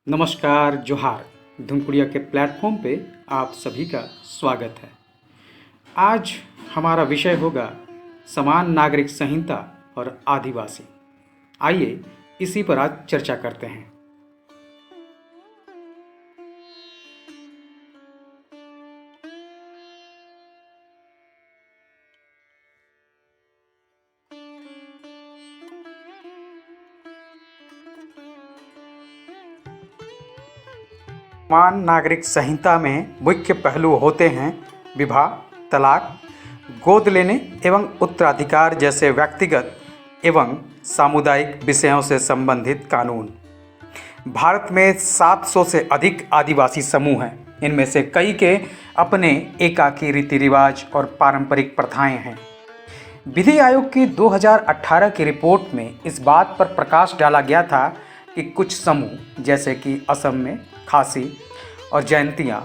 नमस्कार जोहार। धुमकुड़िया के प्लेटफॉर्म पे आप सभी का स्वागत है। आज हमारा विषय होगा समान नागरिक संहिता और आदिवासी। आइए इसी पर आज चर्चा करते हैं। समान नागरिक संहिता में मुख्य पहलू होते हैं विवाह, तलाक, गोद लेने एवं उत्तराधिकार जैसे व्यक्तिगत एवं सामुदायिक विषयों से संबंधित कानून। भारत में 700 से अधिक आदिवासी समूह हैं। इनमें से कई के अपने एकाकी रीति रिवाज और पारंपरिक प्रथाएं हैं। विधि आयोग की 2018 की रिपोर्ट में इस बात पर प्रकाश डाला गया था कि कुछ समूह जैसे कि असम में खासी और जयंतिया,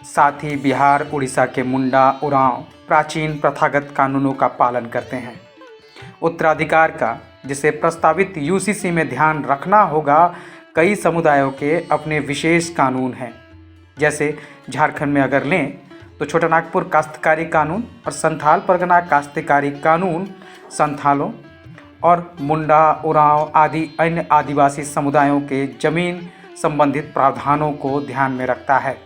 साथ ही बिहार उड़ीसा के मुंडा उरांव प्राचीन प्रथागत कानूनों का पालन करते हैं। उत्तराधिकार का, जिसे प्रस्तावित यूसीसी में ध्यान रखना होगा, कई समुदायों के अपने विशेष कानून हैं। जैसे झारखंड में अगर लें तो छोटा नागपुर काश्तकारी कानून और संथाल परगना काश्तकारी कानून संथालों और मुंडा उरांव आदि अन्य आदिवासी समुदायों के जमीन संबंधित प्रावधानों को ध्यान में रखता है।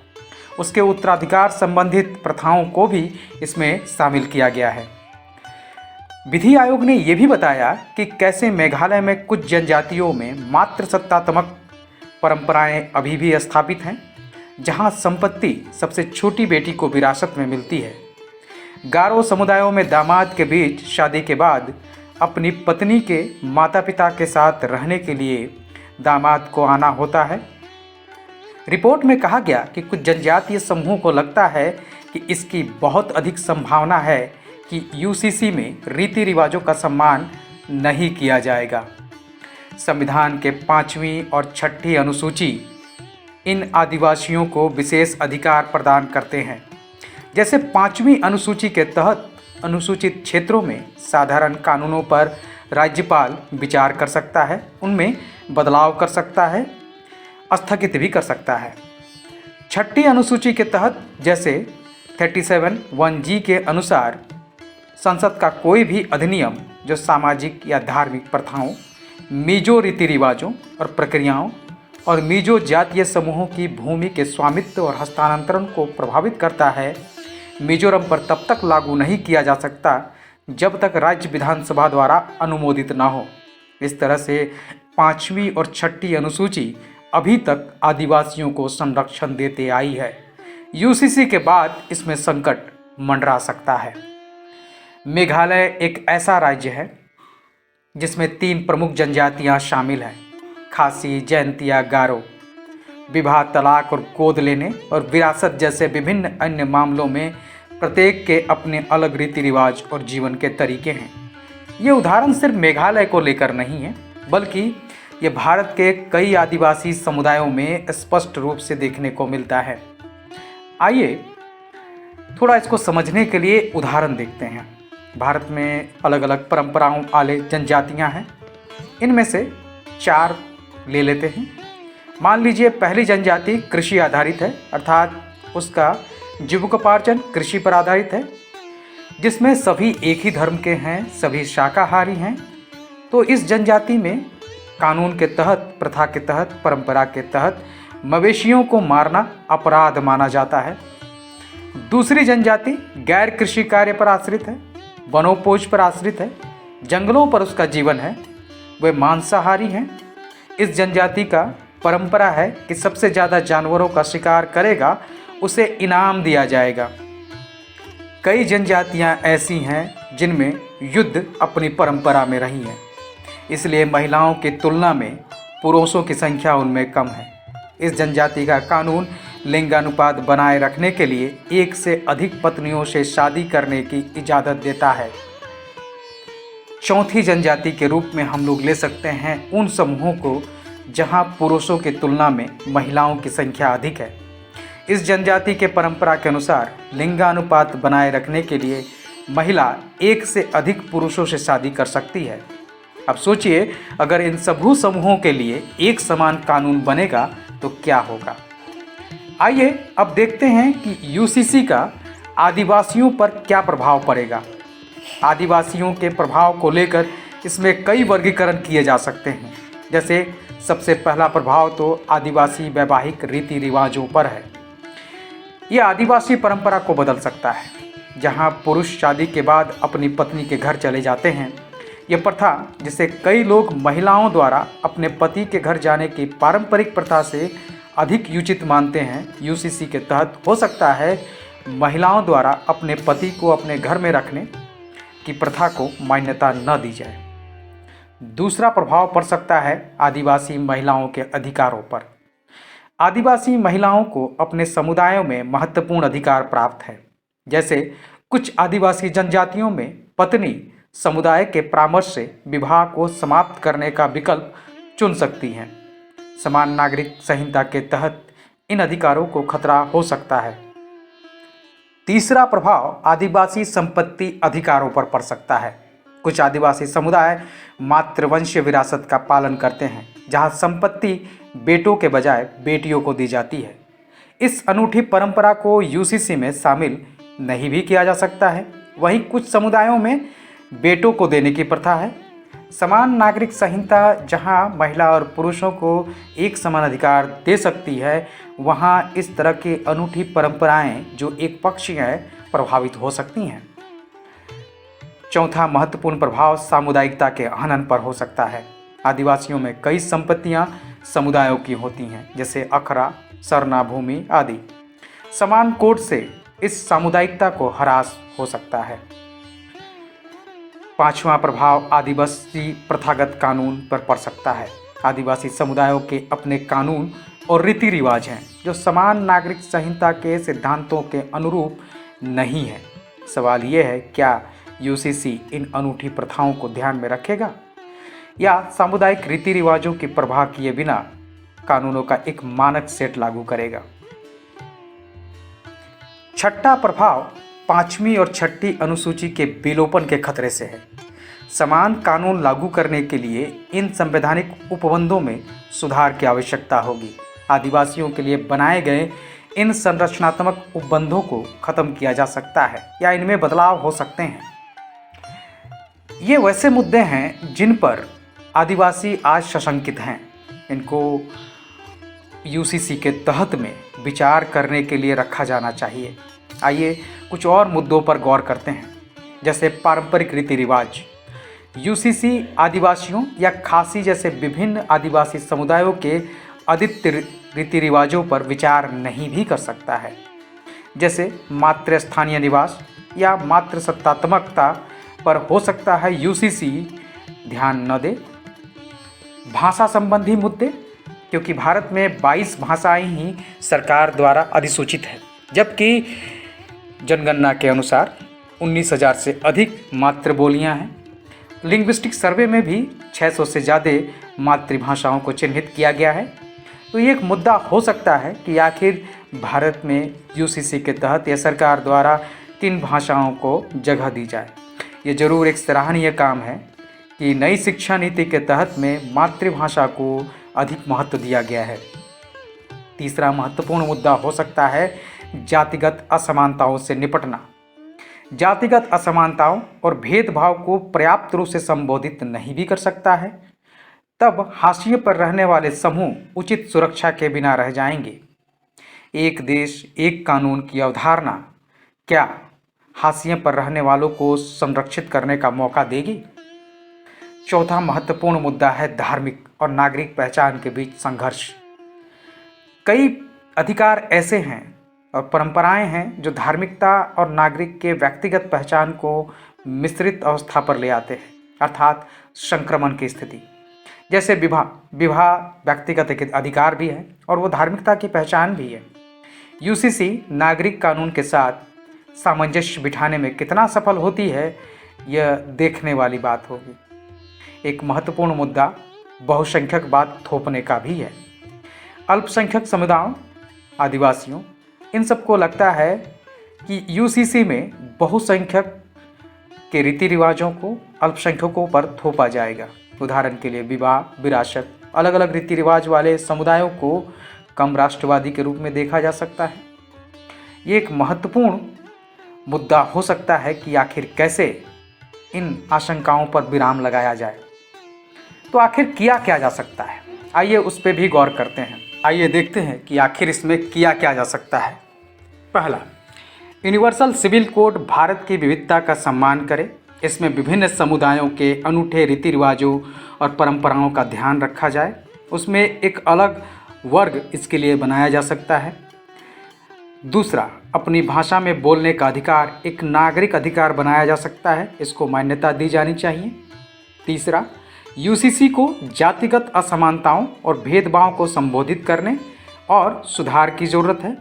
उसके उत्तराधिकार संबंधित प्रथाओं को भी इसमें शामिल किया गया है। विधि आयोग ने यह भी बताया कि कैसे मेघालय में कुछ जनजातियों में मातृसत्तात्मक परंपराएं अभी भी स्थापित हैं, जहां संपत्ति सबसे छोटी बेटी को विरासत में मिलती है। गारो समुदायों में दामाद के बीच शादी के बाद अपनी पत्नी के माता पिता के साथ रहने के लिए दामाद को आना होता है। रिपोर्ट में कहा गया कि कुछ जनजातीय समूहों को लगता है कि इसकी बहुत अधिक संभावना है कि यूसीसी में रीति रिवाजों का सम्मान नहीं किया जाएगा। संविधान के 5वीं और 6ठी अनुसूची इन आदिवासियों को विशेष अधिकार प्रदान करते हैं। जैसे 5वीं अनुसूची के तहत अनुसूचित क्षेत्रों में साधारण कानूनों पर राज्यपाल विचार कर सकता है, उनमें बदलाव कर सकता है, स्थगित भी कर सकता है। 6ठी अनुसूची के तहत जैसे 37(1)G के अनुसार संसद का कोई भी अधिनियम जो सामाजिक या धार्मिक प्रथाओं, मीजो रीति रिवाजों और प्रक्रियाओं और मीजो जातीय समूहों की भूमि के स्वामित्व और हस्तांतरण को प्रभावित करता है, मिजोरम पर तब तक लागू नहीं किया जा सकता जब तक राज्य विधानसभा द्वारा अनुमोदित न हो। इस तरह से 5वीं और 6ठी अनुसूची अभी तक आदिवासियों को संरक्षण देते आई है। यूसीसी के बाद इसमें संकट मंडरा सकता है। मेघालय एक ऐसा राज्य है जिसमें 3 प्रमुख जनजातियां शामिल हैं: खासी, जयंतिया, गारो। विवाह, तलाक और गोद लेने और विरासत जैसे विभिन्न अन्य मामलों में प्रत्येक के अपने अलग रीति रिवाज और जीवन के तरीके हैं। ये उदाहरण सिर्फ मेघालय को लेकर नहीं है, बल्कि ये भारत के कई आदिवासी समुदायों में स्पष्ट रूप से देखने को मिलता है। आइए थोड़ा इसको समझने के लिए उदाहरण देखते हैं। भारत में अलग अलग परंपराओं वाले जनजातियां हैं। इनमें से 4 ले लेते हैं। मान लीजिए पहली जनजाति कृषि आधारित है, अर्थात उसका जीविकोपार्जन कृषि पर आधारित है, जिसमें सभी एक ही धर्म के हैं, सभी शाकाहारी हैं। तो इस जनजाति में कानून के तहत, प्रथा के तहत, परंपरा के तहत मवेशियों को मारना अपराध माना जाता है। दूसरी जनजाति गैर कृषि कार्य पर आश्रित है, वनोपज पर आश्रित है, जंगलों पर उसका जीवन है, वे मांसाहारी हैं। इस जनजाति का परंपरा है कि सबसे ज़्यादा जानवरों का शिकार करेगा उसे इनाम दिया जाएगा। कई जनजातियां ऐसी हैं जिनमें युद्ध अपनी परंपरा में रही है, इसलिए महिलाओं की तुलना में पुरुषों की संख्या उनमें कम है। इस जनजाति का कानून लिंगानुपात बनाए रखने के लिए 1 से अधिक पत्नियों से शादी करने की इजाज़त देता है। चौथी जनजाति के रूप में हम लोग ले सकते हैं उन समूहों को जहां पुरुषों की तुलना में महिलाओं की संख्या अधिक है। इस जनजाति के परंपरा के अनुसार लिंगानुपात बनाए रखने के लिए महिला 1 से अधिक पुरुषों से शादी कर सकती है। अब सोचिए, अगर इन सभी समूहों के लिए एक समान कानून बनेगा तो क्या होगा। आइए अब देखते हैं कि यूसीसी का आदिवासियों पर क्या प्रभाव पड़ेगा। आदिवासियों के प्रभाव को लेकर इसमें कई वर्गीकरण किए जा सकते हैं। जैसे सबसे पहला प्रभाव तो आदिवासी वैवाहिक रीति रिवाजों पर है। यह आदिवासी परंपरा को बदल सकता है, जहां पुरुष शादी के बाद अपनी पत्नी के घर चले जाते हैं। यह प्रथा, जिसे कई लोग महिलाओं द्वारा अपने पति के घर जाने की पारंपरिक प्रथा से अधिक उचित मानते हैं, यूसीसी के तहत हो सकता है महिलाओं द्वारा अपने पति को अपने घर में रखने की प्रथा को मान्यता न दी जाए। दूसरा प्रभाव पड़ सकता है आदिवासी महिलाओं के अधिकारों पर। आदिवासी महिलाओं को अपने समुदायों में महत्वपूर्ण अधिकार प्राप्त है। जैसे कुछ आदिवासी जनजातियों में पत्नी समुदाय के परामर्श से विवाह को समाप्त करने का विकल्प चुन सकती हैं। समान नागरिक संहिता के तहत इन अधिकारों को खतरा हो सकता है। तीसरा प्रभाव आदिवासी संपत्ति अधिकारों पर पड़ सकता है। कुछ आदिवासी समुदाय मातृवंशीय विरासत का पालन करते हैं, जहां संपत्ति बेटों के बजाय बेटियों को दी जाती है। इस अनूठी परंपरा को यूसीसी में शामिल नहीं भी किया जा सकता है। वहीं कुछ समुदायों में बेटों को देने की प्रथा है। समान नागरिक संहिता जहां महिला और पुरुषों को एक समान अधिकार दे सकती है, वहां इस तरह की अनूठी परंपराएं जो एक पक्षीय हैं प्रभावित हो सकती हैं। चौथा महत्वपूर्ण प्रभाव सामुदायिकता के हनन पर हो सकता है। आदिवासियों में कई संपत्तियां समुदायों की होती हैं, जैसे अखरा, सरना भूमि आदि। समान कोड से इस सामुदायिकता को ह्रास हो सकता है। पांचवा प्रभाव आदिवासी प्रथागत कानून पर पड़ सकता है। आदिवासी समुदायों के अपने कानून और रीति रिवाज हैं, जो समान नागरिक संहिता के सिद्धांतों के अनुरूप नहीं है। सवाल यह है, क्या यूसीसी इन अनूठी प्रथाओं को ध्यान में रखेगा या सामुदायिक रीति रिवाजों की परवाह किए बिना कानूनों का एक मानक सेट लागू करेगा। छठा प्रभाव पांचवी और छठी अनुसूची के विलोपन के खतरे से है। समान कानून लागू करने के लिए इन संवैधानिक उपबंधों में सुधार की आवश्यकता होगी। आदिवासियों के लिए बनाए गए इन संरचनात्मक उपबंधों को खत्म किया जा सकता है या इनमें बदलाव हो सकते हैं। ये वैसे मुद्दे हैं जिन पर आदिवासी आज सशंकित हैं। इनको यूसीसी के तहत में विचार करने के लिए रखा जाना चाहिए। आइए कुछ और मुद्दों पर गौर करते हैं, जैसे पारंपरिक रीति रिवाज। यूसीसी आदिवासियों या खासी जैसे विभिन्न आदिवासी समुदायों के अद्वितीय रीति रिवाजों पर विचार नहीं भी कर सकता है, जैसे मातृ स्थानीय निवास या मातृ सत्तात्मकता पर हो सकता है यूसीसी ध्यान न दे। भाषा संबंधी मुद्दे, क्योंकि भारत में 22 भाषाएं ही सरकार द्वारा अधिसूचित है, जबकि जनगणना के अनुसार 19,000 से अधिक मातृबोलियां हैं। लिंग्विस्टिक सर्वे में भी 600 से ज़्यादा मातृभाषाओं को चिन्हित किया गया है। तो ये एक मुद्दा हो सकता है कि आखिर भारत में यूसीसी के तहत या सरकार द्वारा किन भाषाओं को जगह दी जाए। ये जरूर एक सराहनीय काम है कि नई शिक्षा नीति के तहत में मातृभाषा को अधिक महत्व दिया गया है। तीसरा महत्वपूर्ण मुद्दा हो सकता है जातिगत असमानताओं से निपटना। जातिगत असमानताओं और भेदभाव को पर्याप्त रूप से संबोधित नहीं भी कर सकता है, तब हाशिए पर रहने वाले समूह उचित सुरक्षा के बिना रह जाएंगे। एक देश एक कानून की अवधारणा क्या हाशिए पर रहने वालों को संरक्षित करने का मौका देगी? चौथा महत्वपूर्ण मुद्दा है धार्मिक और नागरिक पहचान के बीच संघर्ष। कई अधिकार ऐसे हैं और परंपराएं हैं जो धार्मिकता और नागरिक के व्यक्तिगत पहचान को मिश्रित अवस्था पर ले आते हैं, अर्थात संक्रमण की स्थिति। जैसे विवाह व्यक्तिगत एक अधिकार भी है और वो धार्मिकता की पहचान भी है। यूसीसी नागरिक कानून के साथ सामंजस्य बिठाने में कितना सफल होती है, यह देखने वाली बात होगी। एक महत्वपूर्ण मुद्दा बहुसंख्यकवाद थोपने का भी है। अल्पसंख्यक समुदायों, आदिवासियों, इन सबको लगता है कि यूसीसी में बहुसंख्यक के रीति रिवाजों को अल्पसंख्यकों पर थोपा जाएगा। उदाहरण के लिए विवाह, विरासत, अलग अलग रीति रिवाज वाले समुदायों को कम राष्ट्रवादी के रूप में देखा जा सकता है। ये एक महत्वपूर्ण मुद्दा हो सकता है कि आखिर कैसे इन आशंकाओं पर विराम लगाया जाए। तो आखिर किया क्या जा सकता है, आइए उस पर भी गौर करते हैं। आइए देखते हैं कि आखिर इसमें किया क्या जा सकता है। पहला, यूनिवर्सल सिविल कोड भारत की विविधता का सम्मान करे। इसमें विभिन्न समुदायों के अनूठे रीति रिवाजों और परंपराओं का ध्यान रखा जाए। उसमें एक अलग वर्ग इसके लिए बनाया जा सकता है। दूसरा, अपनी भाषा में बोलने का अधिकार एक नागरिक अधिकार बनाया जा सकता है, इसको मान्यता दी जानी चाहिए। तीसरा, यूसीसी को जातिगत असमानताओं और भेदभाव को संबोधित करने और सुधार की ज़रूरत है।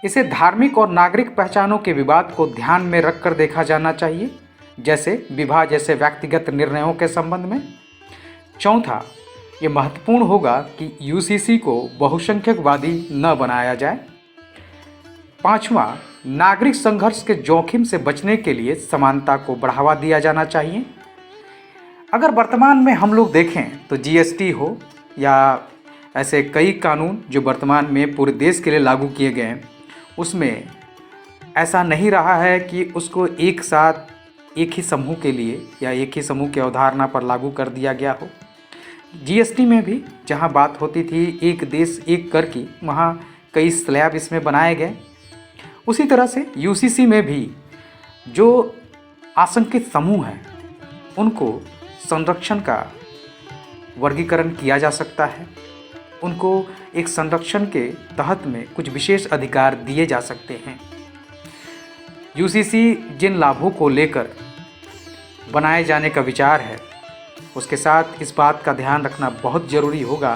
इसे धार्मिक और नागरिक पहचानों के विवाद को ध्यान में रखकर देखा जाना चाहिए, जैसे विवाह जैसे व्यक्तिगत निर्णयों के संबंध में। चौथा, ये महत्वपूर्ण होगा कि यूसीसी को बहुसंख्यकवादी न बनाया जाए। पांचवा, नागरिक संघर्ष के जोखिम से बचने के लिए समानता को बढ़ावा दिया जाना चाहिए। अगर वर्तमान में हम लोग देखें तो जीएसटी हो या ऐसे कई कानून जो वर्तमान में पूरे देश के लिए लागू किए गए हैं, उसमें ऐसा नहीं रहा है कि उसको एक साथ एक ही समूह के लिए या एक ही समूह की अवधारणा पर लागू कर दिया गया हो। जीएसटी में भी जहां बात होती थी एक देश एक कर की, वहां कई स्लैब इसमें बनाए गए। उसी तरह से यूसीसी में भी जो आशंकित समूह हैं उनको संरक्षण का वर्गीकरण किया जा सकता है। उनको एक संरक्षण के तहत में कुछ विशेष अधिकार दिए जा सकते हैं। यूसीसी जिन लाभों को लेकर बनाए जाने का विचार है, उसके साथ इस बात का ध्यान रखना बहुत ज़रूरी होगा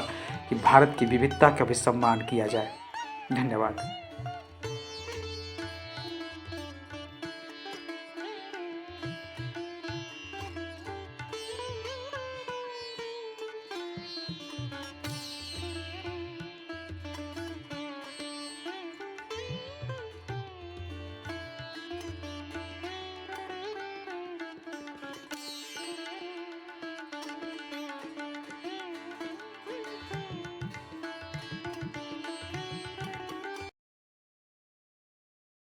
कि भारत की विविधता का भी सम्मान किया जाए। धन्यवाद।